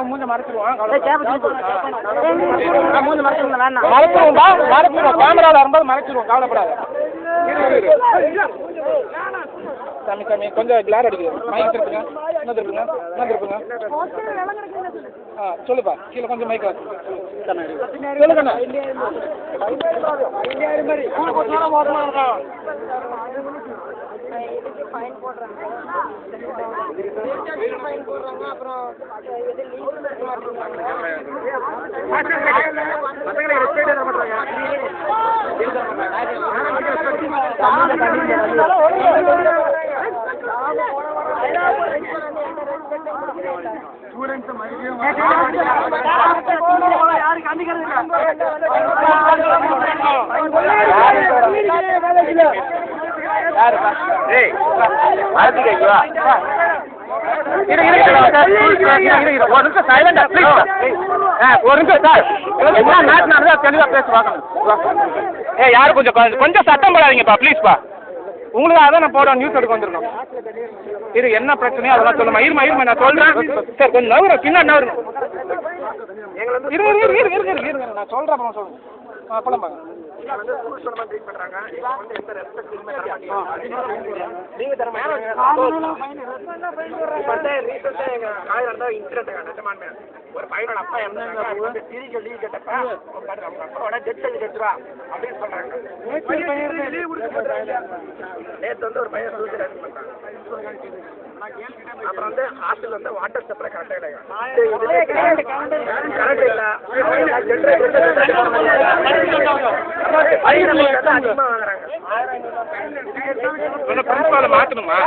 மூஞ்ச மறைச்சிருவோம் கேமராவில் வரும்போது மறைச்சிருவோம் கவலைப்படாது கம்மி கம்மி கொஞ்சம் கிளார் அடிக்குது மைக் திருப்புங்க என்ன திருப்புங்க என்ன திருப்புங்க சொல்லுப்பா கீழே கொஞ்சம் மைக் சொல்லுங்கண்ணா ஃபைன் போடுறாங்க அப்புறம் யாரு கொஞ்சம் சத்தம் போடாதீங்கப்பா ப்ளீஸ்ப்பா உங்களுக்கு அதான் நான் போட நியூஸ் எடுக்க வந்துருக்கோம் இது என்ன பிரச்சனையோ அதெல்லாம் சொல்லுமா இருமா இருமா நான் சொல்றேன் சார் கொஞ்சம் நவரும் பின்னாடி நவரும் இருங்க நான் சொல்றேன் அப்புறம் சொல்லுங்க அப்பலாம் பாங்க ஒரு பையனோட அப்பா இருந்தாங்க லீவ் கேட்டப்ப அப்பாவோட டெத் சர்டிஃபிகேட் அப்படின்னு சொல்றாங்க. நேற்று வந்து ஒரு பையன் சூசைட் பண்றாங்க. அப்புறம் வந்து ஹாஸ்டல் வந்து வாட்டர் சப்ளை கரெக்டாக கிடையாது, கரெக்ட் இல்லை, அதிகமாக வாங்குறாங்க. மாற்றணுமா